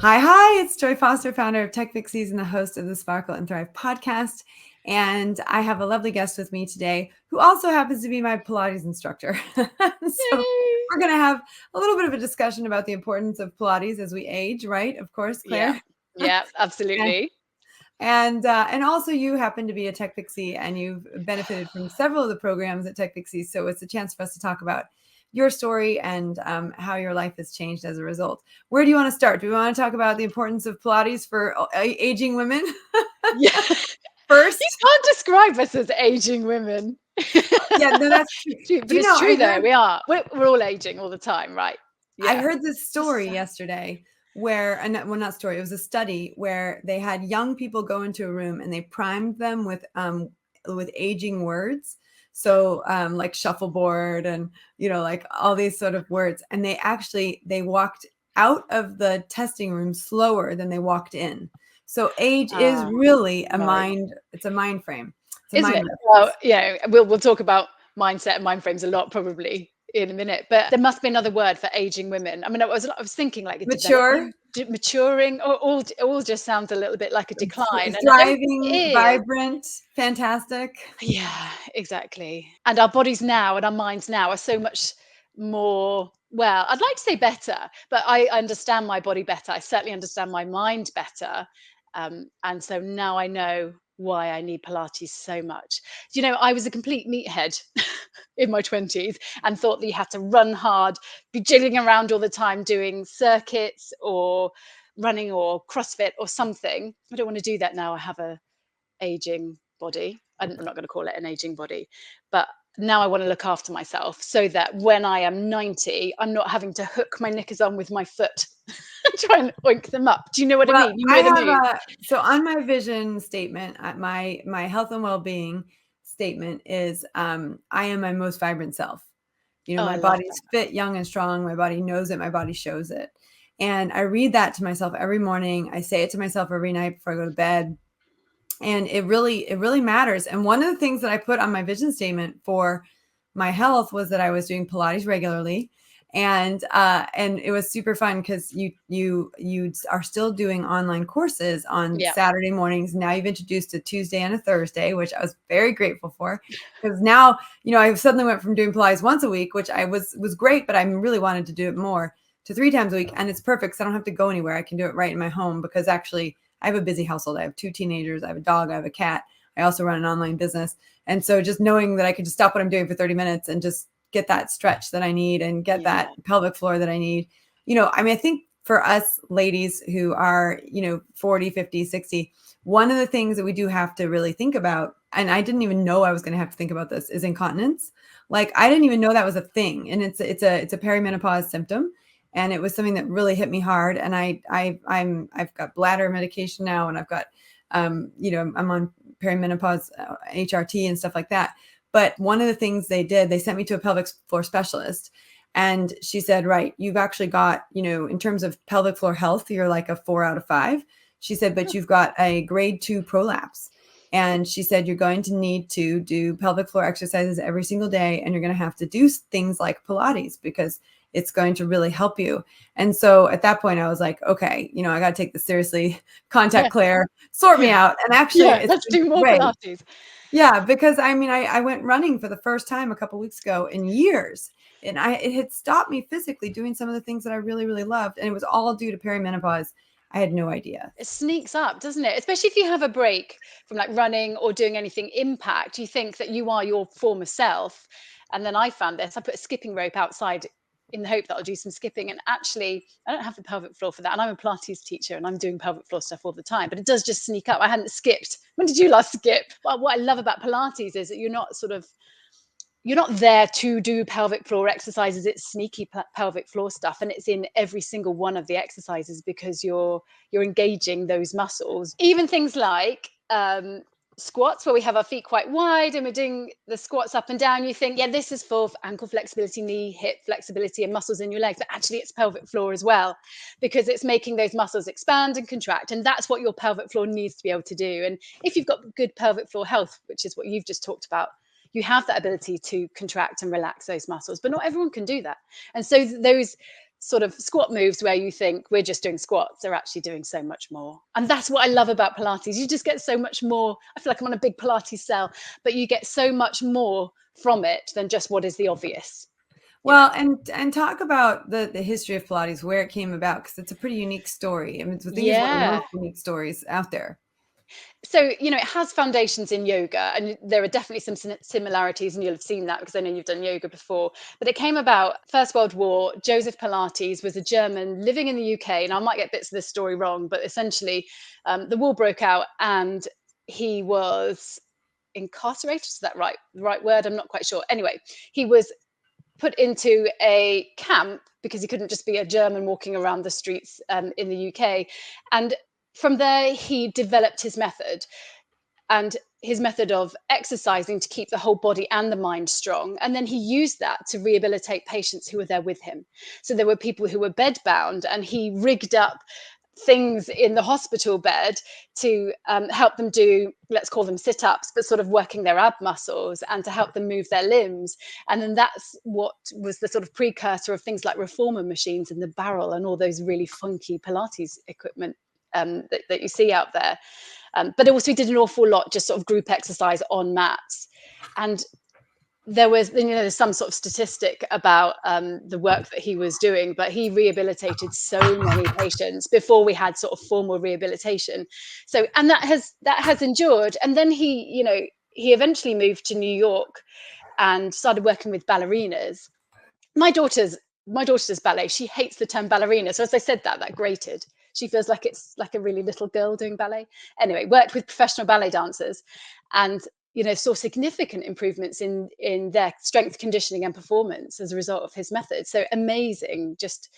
Hi, it's Joy Foster, founder of TechPixies and the host of the Sparkle and Thrive podcast. And I have a lovely guest with me today who also happens to be my Pilates instructor. So Yay. we're going to have a little bit of a discussion about the importance of Pilates as we age, right? Of course, Claire. Yeah, absolutely. And also you happen to be a Tech Pixie and you've benefited from several of the programs at Tech Pixies. So it's a chance for us to talk about your story and how your life has changed as a result. Where do you want to start? Do we want to talk about the importance of Pilates for aging women Yeah. first? You can't describe us as aging women. Yeah, no, that's true. But Do you it's know, true though, we are. We're all aging all the time, right? I Yeah. heard this story yesterday where, well, not story, it was a study where they had young people go into a room and they primed them with aging words. So like shuffleboard and, like all these sort of words. And they walked out of the testing room slower than they walked in. So age is really Right. it's a mind frame. It's a Isn't mind it? reference. Well, we'll talk about mindset and mind frames a lot probably in a minute, but there must be another word for aging women. I mean, I was thinking like a Mature, developing, maturing, or all just sounds a little bit like a decline, and I don't think it thriving, is. vibrant, fantastic. Yeah, exactly. And our bodies now and our minds now are so much more, well, I'd like to say better, but I understand my body better. I certainly understand my mind better. And so now I know why I need Pilates so much. I was a complete meathead in my 20s and thought that you had to run hard, be jiggling around all the time doing circuits or running or CrossFit or something. I don't want to do that now. I have a aging body. I'm not going to call it an aging body, but now I want to look after myself so that when I am 90, I'm not having to hook my knickers on with my foot and try and oink them up. Do you know what I Well, mean? You I know the have move. so on my vision statement, my health and well-being statement is I am my most vibrant self. Oh, I My love body's that. fit, young and strong. My body knows it. My body shows it. And I read that to myself every morning. I say it to myself every night before I go to bed. And it really matters. And one of the things that I put on my vision statement for my health was that I was doing Pilates regularly, and it was super fun because you are still doing online courses on Yeah. Saturday mornings. Now you've introduced a Tuesday and a Thursday, which I was very grateful for, because now I suddenly went from doing Pilates once a week, which I was great, but I really wanted to do it more, to 3 times a week, and it's perfect because I don't have to go anywhere. I can do it right in my home because actually I have a busy household. I have 2 teenagers. I have a dog. I have a cat. I also run an online business. And so just knowing that I could just stop what I'm doing for 30 minutes and just get that stretch that I need and get Yeah. that pelvic floor that I need. I think for us ladies who are, 40, 50, 60, one of the things that we do have to really think about, and I didn't even know I was going to have to think about this, is incontinence. Like I didn't even know that was a thing. And it's a perimenopause symptom. And it was something that really hit me hard. And I've got bladder medication now, and I've got, I'm on perimenopause HRT and stuff like that. But one of the things they sent me to a pelvic floor specialist, and she said, right, you've actually got, in terms of pelvic floor health, you're like a 4 out of 5. She said, but you've got a grade 2 prolapse. And she said, you're going to need to do pelvic floor exercises every single day. And you're going to have to do things like Pilates because it's going to really help you. And so at that point I was like, okay, I got to take this seriously, contact Yeah. Claire, sort me Yeah. out. And actually Yeah. it's Let's been do more great. Pilates. Yeah, because I went running for the first time a couple weeks ago in years. And it had stopped me physically doing some of the things that I really, really loved. And it was all due to perimenopause. I had no idea. It sneaks up, doesn't it? Especially if you have a break from like running or doing anything impact, you think that you are your former self. And then I found this. I put a skipping rope outside in the hope that I'll do some skipping. And actually, I don't have the pelvic floor for that. And I'm a Pilates teacher and I'm doing pelvic floor stuff all the time, but it does just sneak up. I hadn't skipped. When did you last skip? Well, what I love about Pilates is that you're not there to do pelvic floor exercises. It's sneaky pelvic floor stuff, and it's in every single one of the exercises because you're engaging those muscles. Even things like squats, where we have our feet quite wide and we're doing the squats up and down. You think, yeah, this is for ankle flexibility, knee, hip flexibility, and muscles in your legs, but actually it's pelvic floor as well, because it's making those muscles expand and contract, and that's what your pelvic floor needs to be able to do. And if you've got good pelvic floor health, which is what you've just talked about, you have that ability to contract and relax those muscles, but not everyone can do that. And so those sort of squat moves where you think we're just doing squats, they're actually doing so much more. And that's what I love about Pilates. You just get so much more. I feel like I'm on a big Pilates cell, but you get so much more from it than just what is the obvious. Well, and talk about the history of Pilates, where it came about, because it's a pretty unique story. I mean, I think it's one of the Yeah. most unique stories out there. So, it has foundations in yoga, and there are definitely some similarities, and you'll have seen that because I know you've done yoga before. But it came about First World War. Joseph Pilates was a German living in the UK, and I might get bits of this story wrong, but essentially, the war broke out, and he was incarcerated. Is that right? The right word? I'm not quite sure. Anyway, he was put into a camp because he couldn't just be a German walking around the streets in the UK. And from there, he developed his method and his method of exercising to keep the whole body and the mind strong. And then he used that to rehabilitate patients who were there with him. So there were people who were bedbound, and he rigged up things in the hospital bed to help them do, let's call them sit-ups, but sort of working their ab muscles and to help them move their limbs. And then that's what was the sort of precursor of things like reformer machines in the barrel and all those really funky Pilates equipment that you see out there. But also he did an awful lot just sort of group exercise on mats. And there was, there's some sort of statistic about the work that he was doing, but he rehabilitated so many patients before we had sort of formal rehabilitation. So, and that has endured. And then he eventually moved to New York and started working with ballerinas. My daughter's ballet. She hates the term ballerina. So as I said that grated. She feels like it's like a really little girl doing ballet. Anyway, worked with professional ballet dancers, and saw significant improvements in their strength, conditioning, and performance as a result of his method. So amazing, just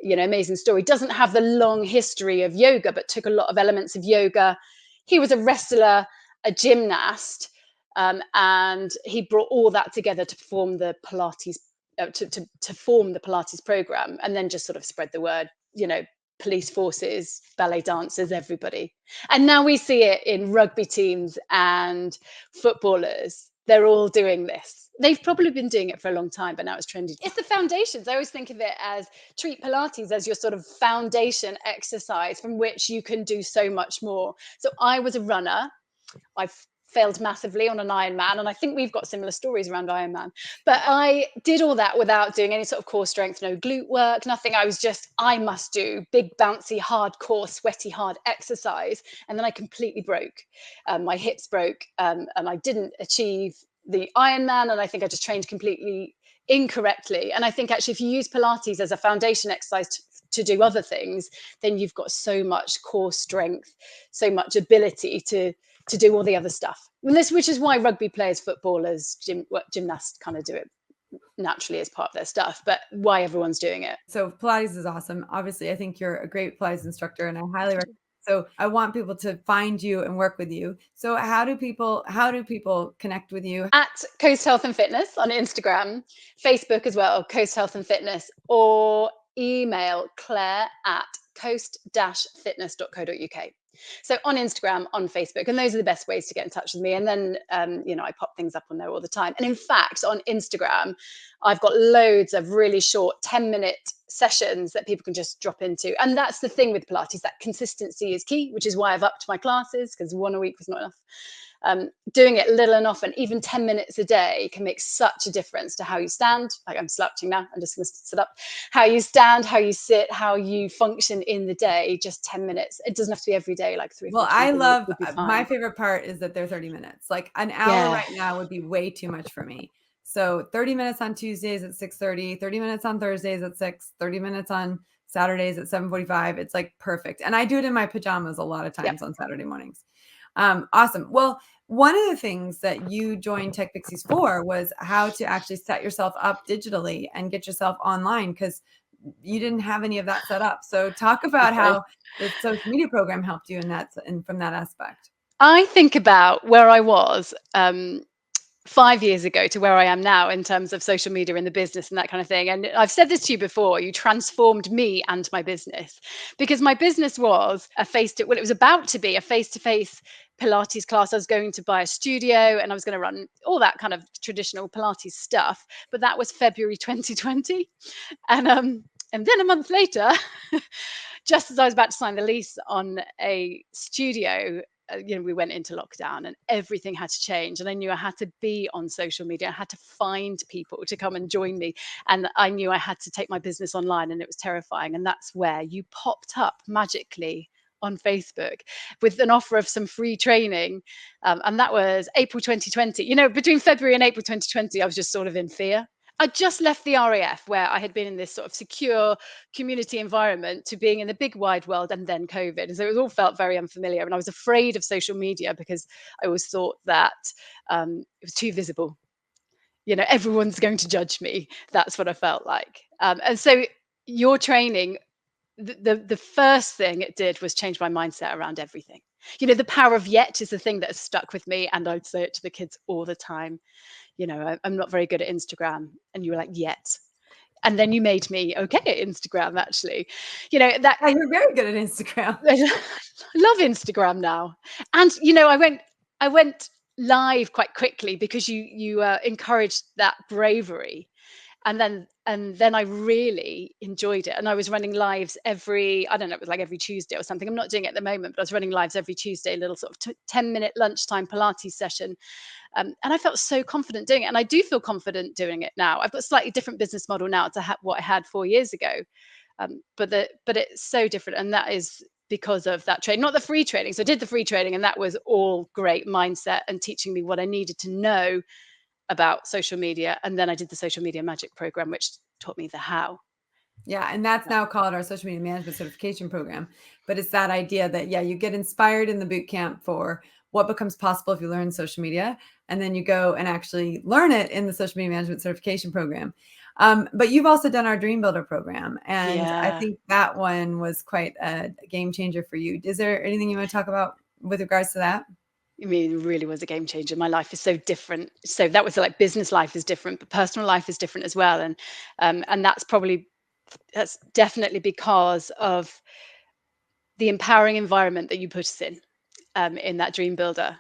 amazing story. Doesn't have the long history of yoga, but took a lot of elements of yoga. He was a wrestler, a gymnast, and he brought all that together to perform the Pilates to form the Pilates program, and then just sort of spread the word, police forces, ballet dancers, everybody. And now we see it in rugby teams and footballers. They're all doing this. They've probably been doing it for a long time, but now it's trendy. It's the foundations. I always think of it as treat Pilates as your sort of foundation exercise from which you can do so much more. So I was a runner. I've failed massively on an Ironman, and I think we've got similar stories around Ironman. But I did all that without doing any sort of core strength, no glute work, nothing. I must do big, bouncy, hardcore, sweaty, hard exercise. And then I completely broke. My hips broke, and I didn't achieve the Ironman. And I think I just trained completely incorrectly. And I think actually, if you use Pilates as a foundation exercise to do other things, then you've got so much core strength, so much ability to do all the other stuff. And which is why rugby players, footballers, gymnasts kind of do it naturally as part of their stuff, but why everyone's doing it. So Pilates is awesome. Obviously, I think you're a great Pilates instructor, and I highly recommend. So I want people to find you and work with you. So how do people connect with you? At Coast Health and Fitness on Instagram, Facebook as well, Coast Health and Fitness, or email Claire at coast-fitness.co.uk. So on Instagram, on Facebook, and those are the best ways to get in touch with me. And then, I pop things up on there all the time. And in fact, on Instagram, I've got loads of really short 10-minute sessions that people can just drop into. And that's the thing with Pilates, that consistency is key, which is why I've upped my classes, because one a week was not enough. Doing it little and often, even 10 minutes a day, can make such a difference to how you stand. Like I'm slouching now, I'm just going to sit up. How you stand, how you sit, how you function in the day, just 10 minutes. It doesn't have to be every day, like 3 or 4 Well, times I a week love, would be my fine. favorite part is that they're 30 minutes. Like an hour Yeah. right now would be way too much for me. So 30 minutes on Tuesdays at 6:30, 30 minutes on Thursdays at 6, 30 minutes on Saturdays at 7:45. It's like perfect. And I do it in my pajamas a lot of times on Saturday mornings. Awesome. Well, one of the things that you joined TechPixies for was how to actually set yourself up digitally and get yourself online, because you didn't have any of that set up. So talk about how the social media program helped you in that, and from that aspect. I think about where I was 5 years ago to where I am now in terms of social media in the business and that kind of thing. And I've said this to you before, you transformed me and my business, because my business was it was about to be a face-to-face Pilates class. I was going to buy a studio and I was going to run all that kind of traditional Pilates stuff. But that was February 2020. And And then a month later, just as I was about to sign the lease on a studio, we went into lockdown and everything had to change. And I knew I had to be on social media. I had to find people to come and join me. And I knew I had to take my business online, and it was terrifying. And that's where you popped up magically on Facebook with an offer of some free training. And that was April 2020. Between February and April 2020, I was just sort of in fear. I just left the RAF, where I had been in this sort of secure community environment, to being in the big wide world, and then COVID. And so it all felt very unfamiliar. And I was afraid of social media because I always thought that it was too visible. Everyone's going to judge me. That's what I felt like. And so your training, the first thing it did was change my mindset around everything. The power of yet is the thing that has stuck with me. And I'd say it to the kids all the time. I'm not very good at Instagram. And you were like, yet. And then you made me okay at Instagram, actually. That Yeah, you're very good at Instagram. I love Instagram now. And I went live quite quickly because you encouraged that bravery. And then I really enjoyed it. And I was running lives I don't know, it was like every Tuesday or something. I'm not doing it at the moment, but I was running lives every Tuesday, a little sort of 10-minute lunchtime Pilates session. And I felt so confident doing it. And I do feel confident doing it now. I've got a slightly different business model now to what I had 4 years ago. But it's so different. And that is because of that training, not the free training. So I did the free training, and that was all great mindset and teaching me what I needed to know about social media. And then I did the social media magic program, which taught me the how. Yeah. And that's now called our social media management certification program. But it's that idea that, you get inspired in the boot camp for what becomes possible if you learn social media. And then you go and actually learn it in the social media management certification program. But you've also done our Dream Builder program. And I think that one was quite a game changer for you. Is there anything you want to talk about with regards to that? I mean, it really was a game changer. My life is so different. So that was like business life is different, but personal life is different as well. And that's definitely because of the empowering environment that you put us in that Dream Builder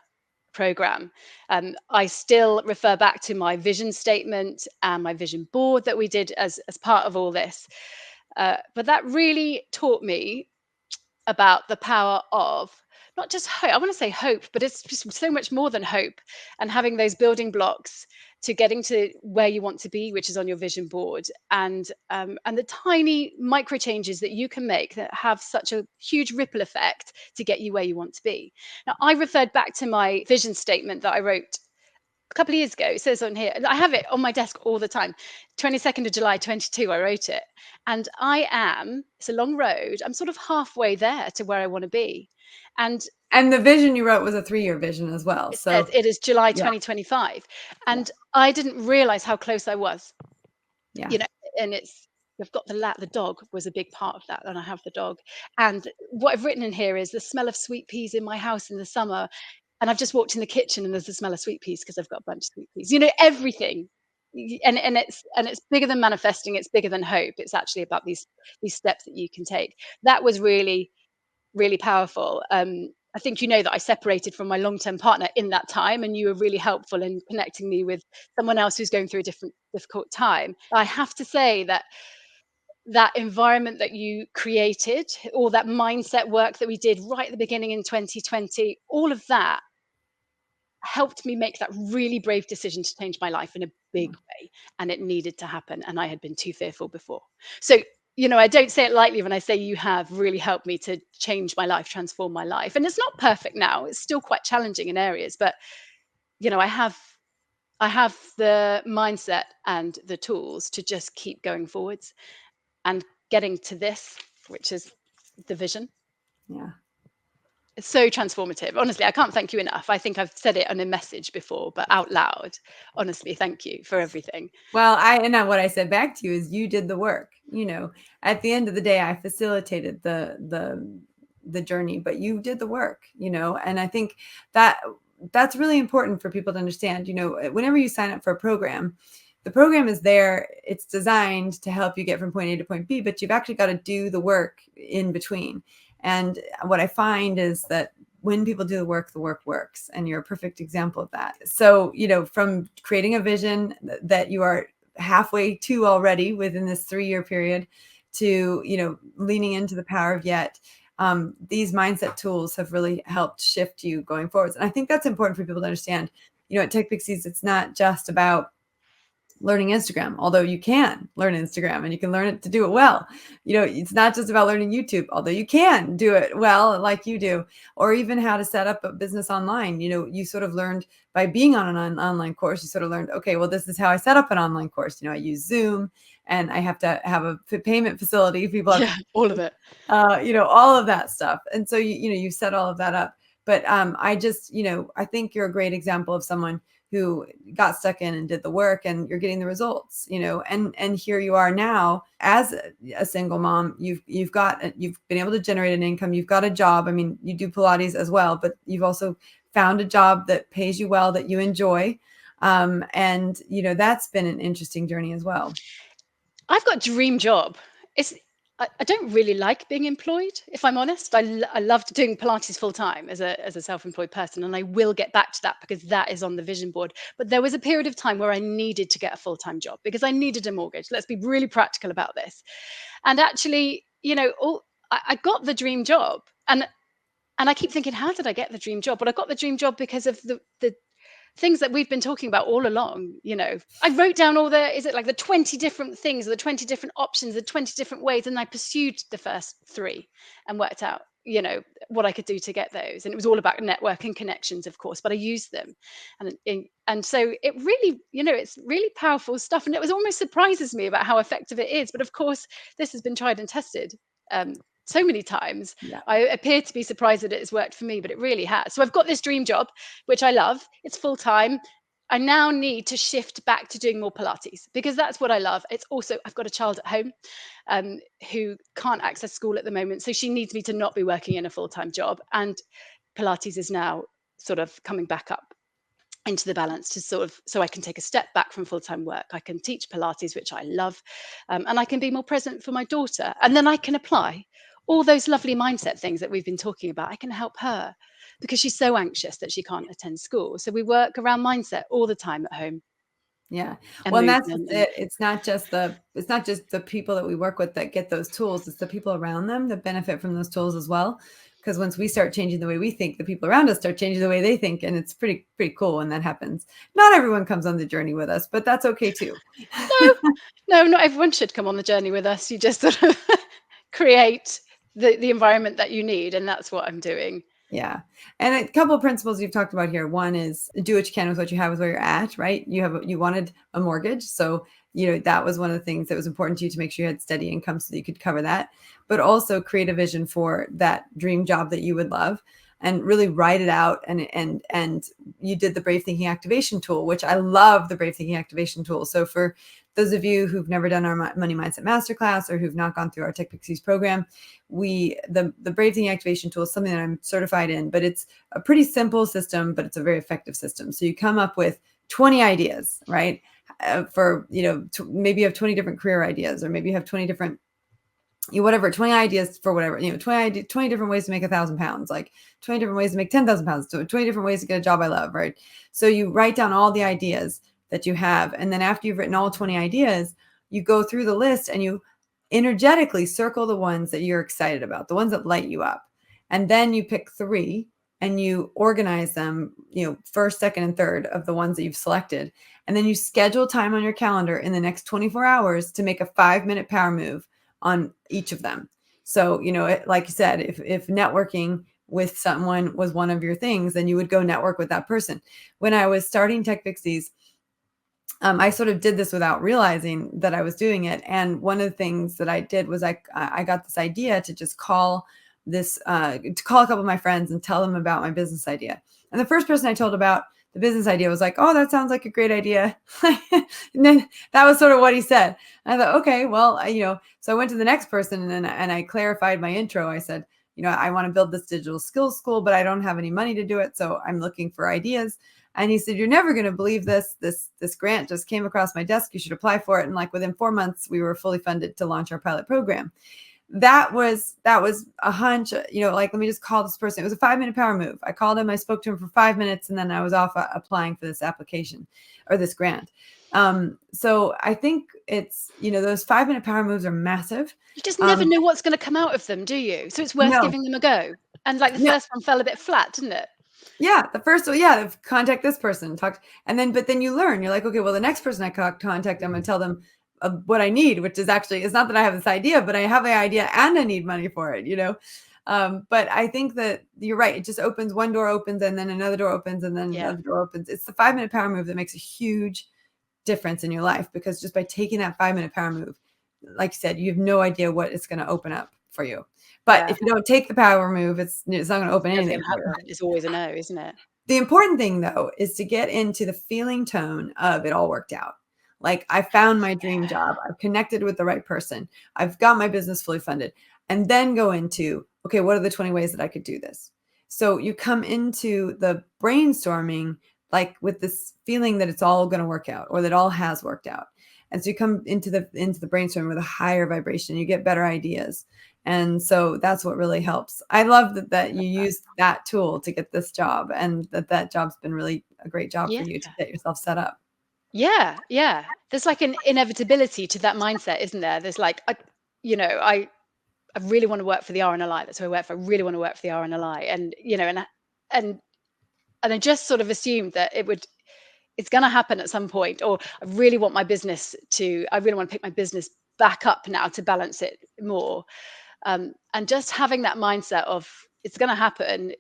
program. I still refer back to my vision statement and my vision board that we did as part of all this. But that really taught me about the power of not just hope. I want to say hope, but it's just so much more than hope, and having those building blocks to getting to where you want to be, which is on your vision board, and the tiny micro changes that you can make that have such a huge ripple effect to get you where you want to be. Now, I referred back to my vision statement that I wrote a couple of years ago. It says on here, and I have it on my desk all the time. 22nd of July 22, I wrote it. And it's a long road. I'm sort of halfway there to where I want to be. And the vision you wrote was a 3-year vision as well. So it is July 2025. And I didn't realize how close I was. Yeah. And we've got the dog was a big part of that. And I have the dog. And what I've written in here is the smell of sweet peas in my house in the summer. And I've just walked in the kitchen and there's the smell of sweet peas because I've got a bunch of sweet peas. Everything. And it's bigger than manifesting. It's bigger than hope. It's actually about these steps that you can take. That was really, really powerful. I think that I separated from my long-term partner in that time, and you were really helpful in connecting me with someone else who's going through a difficult time. I have to say that environment that you created, all that mindset work that we did right at the beginning in 2020, all of that helped me make that really brave decision to change my life in a big way. And it needed to happen. And I had been too fearful before. So, I don't say it lightly when I say you have really helped me to change my life, transform my life. And it's not perfect now. It's still quite challenging in areas, but I have the mindset and the tools to just keep going forwards and getting to this, which is the vision. Yeah. It's so transformative. Honestly, I can't thank you enough. I think I've said it on a message before, but out loud, honestly, thank you for everything. Well, what I said back to you is you did the work. At the end of the day, I facilitated the journey, but you did the work, and I think that's really important for people to understand. Whenever you sign up for a program, the program is there. It's designed to help you get from point A to point B, but you've actually got to do the work in between. And what I find is that when people do the work works. And you're a perfect example of that. So, from creating a vision that you are halfway to already within this 3-year period, to, leaning into the power of yet. These mindset tools have really helped shift you going forwards. And I think that's important for people to understand. At TechPixies, it's not just about learning Instagram, although you can learn Instagram and you can learn it to do it well. It's not just about learning YouTube, although you can do it well like you do, or even how to set up a business online. You sort of learned by being on an online course, you sort of learned, okay, well, this is how I set up an online course. I use Zoom and I have to have a payment facility. People have all of it. All of that stuff. And so, you set all of that up. But I just, I think you're a great example of someone who got stuck in and did the work, and you're getting the results, and here you are now as a single mom. You've been able to generate an income. You've got a job. I mean, you do Pilates as well, but you've also found a job that pays you well, that you enjoy. And that's been an interesting journey as well. I've got a dream job. I don't really like being employed, if I'm honest. I loved doing Pilates full time as a self-employed person, and I will get back to that because that is on the vision board. But there was a period of time where I needed to get a full-time job because I needed a mortgage. Let's be really practical about this. And actually, I got the dream job, and I keep thinking, how did I get the dream job? Well, I got the dream job because of the things that we've been talking about all along. I wrote down all the 20 different things, the 20 different options, the 20 different ways, and I pursued the first 3 and worked out what I could do to get those. And it was all about network and connections, of course, but I used them. And so it really, it's really powerful stuff, and it was almost surprises me about how effective it is. But of course, this has been tried and tested so many times. Yeah. I appear to be surprised that it has worked for me, but it really has. So I've got this dream job, which I love. It's full time. I now need to shift back to doing more Pilates because that's what I love. It's also, I've got a child at home who can't access school at the moment. So she needs me to not be working in a full-time job. And Pilates is now sort of coming back up into the balance to so I can take a step back from full-time work. I can teach Pilates, which I love, and I can be more present for my daughter. And then I can apply all those lovely mindset things that we've been talking about. I can help her because she's so anxious that she can't attend school. So we work around mindset all the time at home. Yeah. And Well, and that's movement it. It's not just the people that we work with that get those tools. It's the people around them that benefit from those tools as well. Because once we start changing the way we think, the people around us start changing the way they think. And it's pretty cool when that happens. Not everyone comes on the journey with us, but that's okay too. No, not everyone should come on the journey with us. You just sort of create the environment that you need. And that's what I'm doing. Yeah. And a couple of principles you've talked about here. One is do what you can with what you have, with where you're at, right? You wanted a mortgage. So, that was one of the things that was important to you, to make sure you had steady income so that you could cover that, but also create a vision for that dream job that you would love and really write it out. And you did the Brave Thinking Activation Tool, which I love the Brave Thinking Activation Tool. So for those of you who've never done our Money Mindset Masterclass or who've not gone through our TechPixies program, the Brave Thinking Activation Tool is something that I'm certified in, but it's a pretty simple system, but it's a very effective system. So you come up with 20 ideas, right? For, maybe you have 20 different career ideas, or maybe you have 20 different, 20 ideas for whatever, 20 different ways to make 1,000 pounds, like 20 different ways to make 10,000 pounds, so 20 different ways to get a job I love, right? So you write down all the ideas that you have. And then after you've written all 20 ideas, you go through the list and you energetically circle the ones that you're excited about, the ones that light you up. And then you pick 3 and you organize them, first, second, and third of the ones that you've selected. And then you schedule time on your calendar in the next 24 hours to make a 5-minute power move on each of them. So, like you said, if networking with someone was one of your things, then you would go network with that person. When I was starting TechPixies, I sort of did this without realizing that I was doing it. And one of the things that I did was I got this idea to just call a couple of my friends and tell them about my business idea. And the first person I told about the business idea was like, "Oh, that sounds like a great idea." And then that was sort of what he said. And I thought, okay, well, so I went to the next person and I clarified my intro. I said, I want to build this digital skills school, but I don't have any money to do it. So I'm looking for ideas. And he said, "You're never going to believe this. This grant just came across my desk. You should apply for it." And like within 4 months, we were fully funded to launch our pilot program. That was a hunch, like, let me just call this person. It was a 5-minute power move. I called him, I spoke to him for 5 minutes, and then I was off applying for this application or this grant. So I think it's, those 5-minute power moves are massive. You just never know what's going to come out of them, do you? So it's worth No, giving them a go. And like the no, first one fell a bit flat, didn't it? yeah, the first one, yeah, contact this person, but then you learn, you're like, okay, well, the next person I contact, I'm going to tell them what I need, which is actually, it's not that I have this idea, but I have an idea and I need money for it, But I think that you're right. It just opens, one door opens and then another door opens and then Yeah. another door opens. It's the 5-minute power move that makes a huge difference in your life, because just by taking that 5-minute power move, like you said, you have no idea what it's going to open up for you. But Yeah. if you don't take the power move, it's not going to open Never anything going to for you. happen. It's always a no, isn't it? The important thing, though, is to get into the feeling tone of it all worked out. Like, I found my dream job. I've connected with the right person. I've got my business fully funded. And then go into, okay, what are the 20 ways that I could do this? So you come into the brainstorming like with this feeling that it's all going to work out, or that all has worked out. And so you come into the brainstorming with a higher vibration. You get better ideas. And so that's what really helps. I love that you used that tool to get this job, and that job's been really a great job for Yeah. you to get yourself set up. Yeah. Yeah. There's like an inevitability to that mindset, isn't there? There's like, I really want to work for the RNLI. That's who I work for. I really want to work for the RNLI. And and I just sort of assumed that it's going to happen at some point, or I really want to pick my business back up now to balance it more. And just having that mindset of it's going to happen,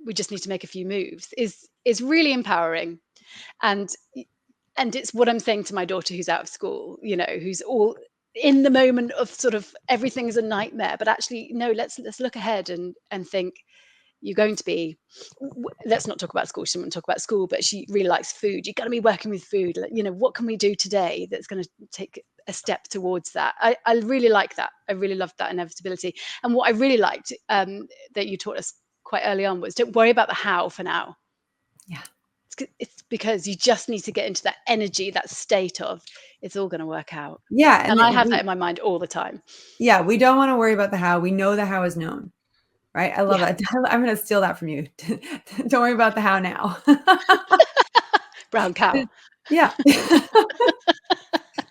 we just need to make a few moves is really empowering. And and it's what I'm saying to my daughter who's out of school, who's all in the moment of sort of everything's a nightmare, but actually no, let's look ahead and think you're going to be let's not talk about school. She doesn't want to talk about school, but she really likes food. You're going to be working with food. What can we do today that's going to take a step towards that? I really like that. I really loved that inevitability. And what I really liked that you taught us quite early on was don't worry about the how for now. Yeah. It's because you just need to get into that energy, that state of it's all going to work out. Yeah. And I have that in my mind all the time. Yeah. We don't want to worry about the how. We know the how is known. Right. I love Yeah. that. I'm going to steal that from you. Don't worry about the how now. Brown cow. Yeah.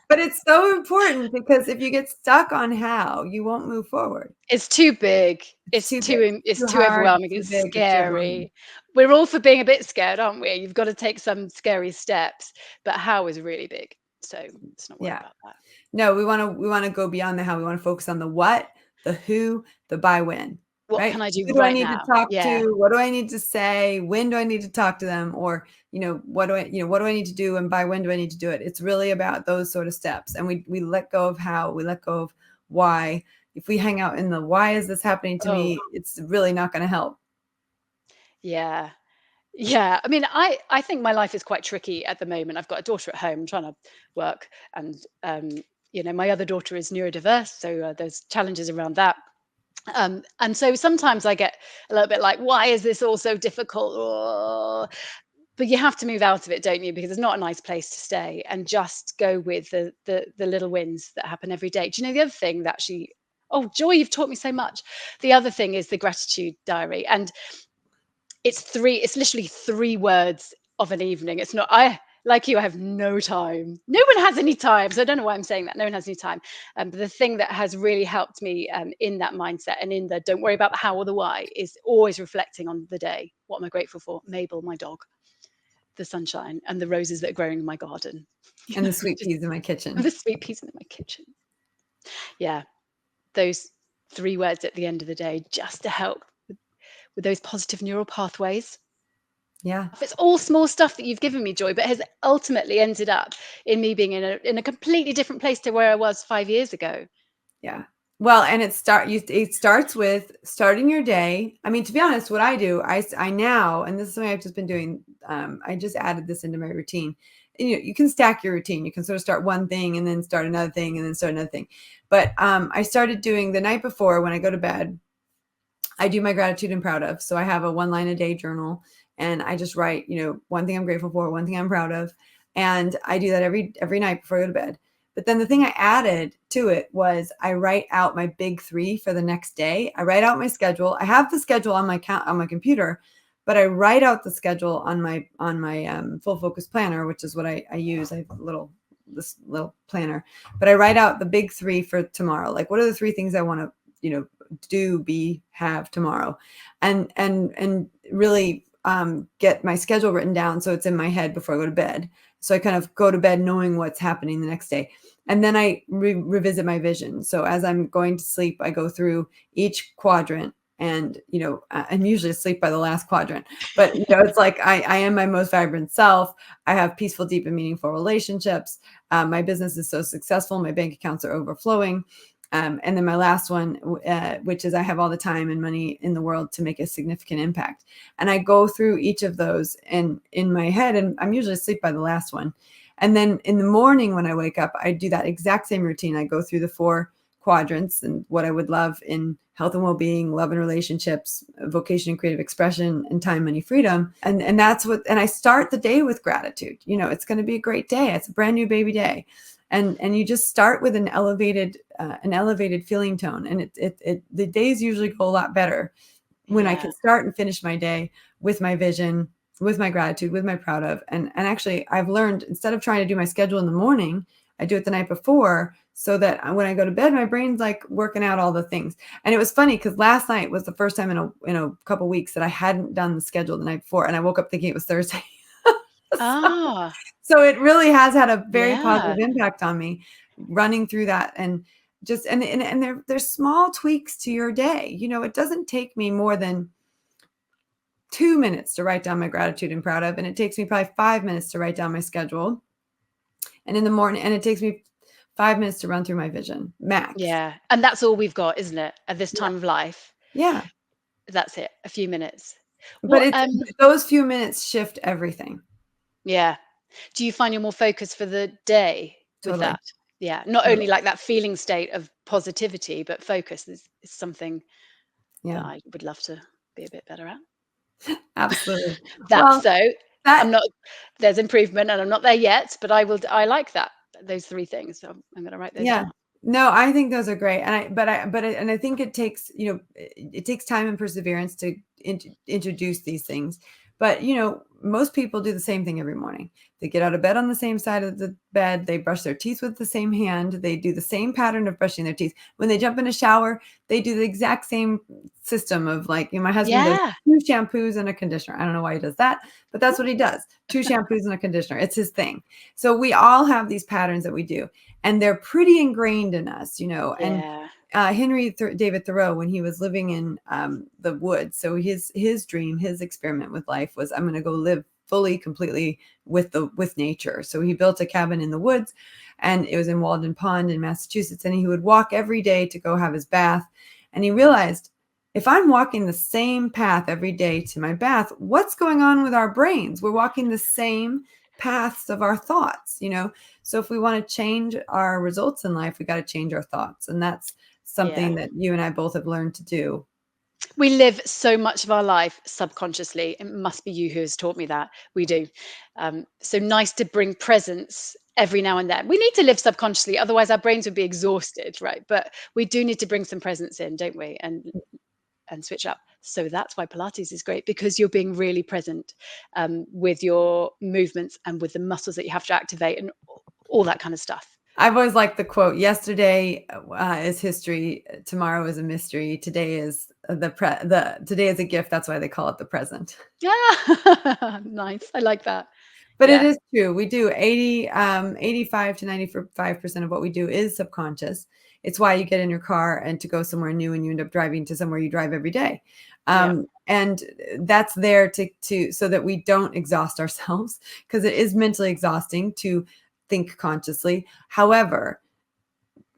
But it's so important, because if you get stuck on how, you won't move forward. It's too big. It's too big, It's too too hard, overwhelming. too It's big, it's too overwhelming. scary. We're all for being a bit scared, aren't we? You've got to take some scary steps, but how is really big. So let's not worry Yeah. about that. No, we want to go beyond the how. We want to focus on the what, the who, the by when, What right? can I do Who do I right need to now? talk Yeah. to? What do I need to say? When do I need to talk to them? Or, what do I need to do? And by when do I need to do it? It's really about those sort of steps. And we let go of how, we let go of why. If we hang out in the why is this happening to Oh, me, it's really not going to help. yeah. Yeah. I mean, I think my life is quite tricky at the moment. I've got a daughter at home trying to work, and my other daughter is neurodiverse, so there's challenges around that. And so sometimes I get a little bit like, why is this all so difficult? Oh. But you have to move out of it, don't you? Because it's not a nice place to stay, and just go with the little wins that happen every day. Do you know the other thing that oh, Joy, you've taught me so much. The other thing is the gratitude diary. And it's literally 3 words of an evening. It's not, I like you, I have no time. No one has any time. So I don't know why I'm saying that. No one has any time. But the thing that has really helped me in that mindset, and in the don't worry about the how or the why, is always reflecting on the day. What am I grateful for? Mabel, my dog, the sunshine, and the roses that are growing in my garden. And the sweet peas in my kitchen. The sweet peas in my kitchen. Yeah, those 3 words at the end of the day, just to help with those positive neural pathways. Yeah. It's all small stuff that you've given me, Joy, but has ultimately ended up in me being in a completely different place to where I was 5 years ago. Yeah. Well, and it starts with starting your day. I mean, to be honest, what I do, I now, and this is something I've just been doing. I just added this into my routine. And, you can stack your routine. You can sort of start one thing and then start another thing and then start another thing. But I started doing the night before, when I go to bed, I do my gratitude and proud of. So I have a 1 line a day journal, and I just write, one thing I'm grateful for, one thing I'm proud of. And I do that every night before I go to bed. But then the thing I added to it was I write out my big 3 for the next day. I write out my schedule. I have the schedule on my computer, but I write out the schedule on my full focus planner, which is what I use. I have this little planner, but I write out the big 3 for tomorrow. Like, what are the 3 things I want to, have tomorrow, and really get my schedule written down so it's in my head before I go to bed. So I kind of go to bed knowing what's happening the next day. And then I revisit my vision. So as I'm going to sleep, I go through each quadrant, and, I'm usually asleep by the last quadrant, but it's like, I am my most vibrant self. I have peaceful, deep, and meaningful relationships. My business is so successful. My bank accounts are overflowing. And then my last one, which is I have all the time and money in the world to make a significant impact. And I go through each of those in my head, and I'm usually asleep by the last one. And then in the morning when I wake up, I do that exact same routine. I go through the 4 quadrants and what I would love in health and well-being, love and relationships, vocation and creative expression, and time, money, freedom. And that's and I start the day with gratitude. It's going to be a great day. It's a brand new baby day. And you just start with an elevated feeling tone. And the days usually go a lot better when I can start and finish my day with my vision, with my gratitude, with my proud of. And actually, I've learned, instead of trying to do my schedule in the morning, I do it the night before, so that when I go to bed, my brain's like working out all the things. And it was funny because last night was the first time in a couple of weeks that I hadn't done the schedule the night before, and I woke up thinking it was Thursday. So it really has had a very positive impact on me, running through that, and just and there's small tweaks to your day. It doesn't take me more than 2 minutes to write down my gratitude and proud of, and it takes me probably 5 minutes to write down my schedule. And in the morning, and it takes me 5 minutes to run through my vision, max. Yeah. And that's all we've got, isn't it? At this time of life. Yeah. That's it. A few minutes. But those few minutes shift everything. Yeah. Do you find you're more focused for the day with that? Yeah. Not only like that feeling state of positivity, but focus is something that I would love to be a bit better at. Absolutely. There's improvement, and I'm not there yet, but I like that, those 3 things. So I'm going to write those down. No, I think those are great. And I think it takes, it takes time and perseverance to introduce these things. But, most people do the same thing every morning. They get out of bed on the same side of the bed. They brush their teeth with the same hand. They do the same pattern of brushing their teeth. When they jump in a shower, they do the exact same system of, like, my husband does 2 shampoos and a conditioner. I don't know why he does that, but that's what he does. 2 shampoos and a conditioner. It's his thing. So we all have these patterns that we do, and they're pretty ingrained in us, and Henry David Thoreau, when he was living in the woods, so his dream, his experiment with life was, I'm going to go live fully, completely with nature. So he built a cabin in the woods, and it was in Walden Pond in Massachusetts, and he would walk every day to go have his bath. And he realized, if I'm walking the same path every day to my bath, what's going on with our brains? We're walking the same paths of our thoughts, So if we want to change our results in life, we got to change our thoughts. And that's something that you and I both have learned to do. We live so much of our life subconsciously. It must be you who has taught me that. We do. So nice to bring presence every now and then. We need to live subconsciously, otherwise our brains would be exhausted, right? But we do need to bring some presence in, don't we? And switch up. So that's why Pilates is great, because you're being really present with your movements and with the muscles that you have to activate and all that kind of stuff. I've always liked the quote, yesterday is history, tomorrow is a mystery, today is today is a gift, that's why they call it the present. Yeah. Nice. I like that. But it is true. We do 85 to 95% of what we do is subconscious. It's why you get in your car and to go somewhere new, and you end up driving to somewhere you drive every day. And that's there to so that we don't exhaust ourselves, because it is mentally exhausting to think consciously. However,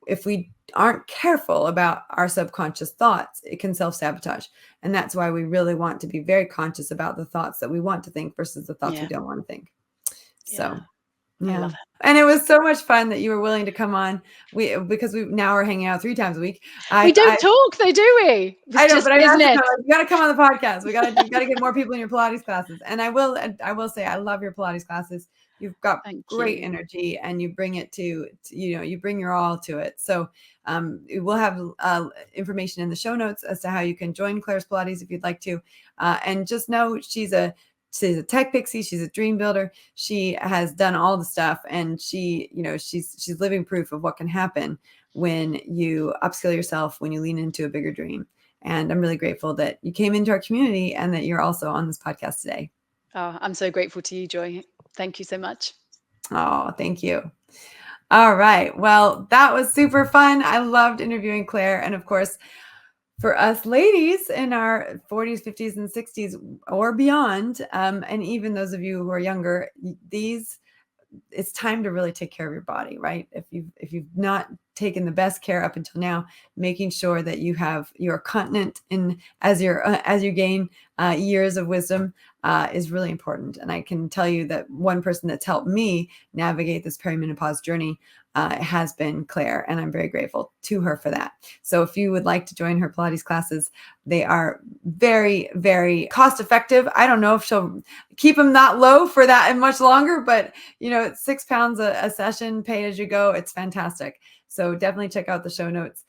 if we aren't careful about our subconscious thoughts, it can self-sabotage. And that's why we really want to be very conscious about the thoughts that we want to think versus the thoughts we don't want to think. So, I love it. And it was so much fun that you were willing to come on. Because we now are hanging out 3 times a week. We don't talk though, do we? I know, but you got to come on the podcast. You got to get more people in your Pilates classes. And I will say, I love your Pilates classes. You've got Thank great you. energy, and you bring it you bring your all to it. So we'll have information in the show notes as to how you can join Claire's Pilates if you'd like to. And just know she's a tech pixie. She's a dream builder. She has done all the stuff, and she's living proof of what can happen when you upskill yourself, when you lean into a bigger dream. And I'm really grateful that you came into our community and that you're also on this podcast today. Oh, I'm so grateful to you, Joy. Thank you so much. Oh, thank you. All right. Well, that was super fun. I loved interviewing Claire. And of course, for us ladies in our 40s, 50s, and 60s or beyond, and even those of you who are younger, it's time to really take care of your body, right? If you've not taken the best care up until now, making sure that you're continent in as you gain years of wisdom is really important. And I can tell you that one person that's helped me navigate this perimenopause journey has been Claire, and I'm very grateful to her for that. So if you would like to join her Pilates classes, they are very, very cost effective. I don't know if she'll keep them that low for that and much longer, but it's £6 a session, pay as you go. It's fantastic. So definitely check out the show notes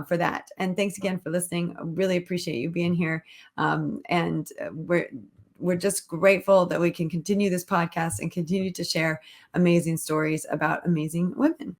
for that. And thanks again for listening. I really appreciate you being here. And we're just grateful that we can continue this podcast and continue to share amazing stories about amazing women.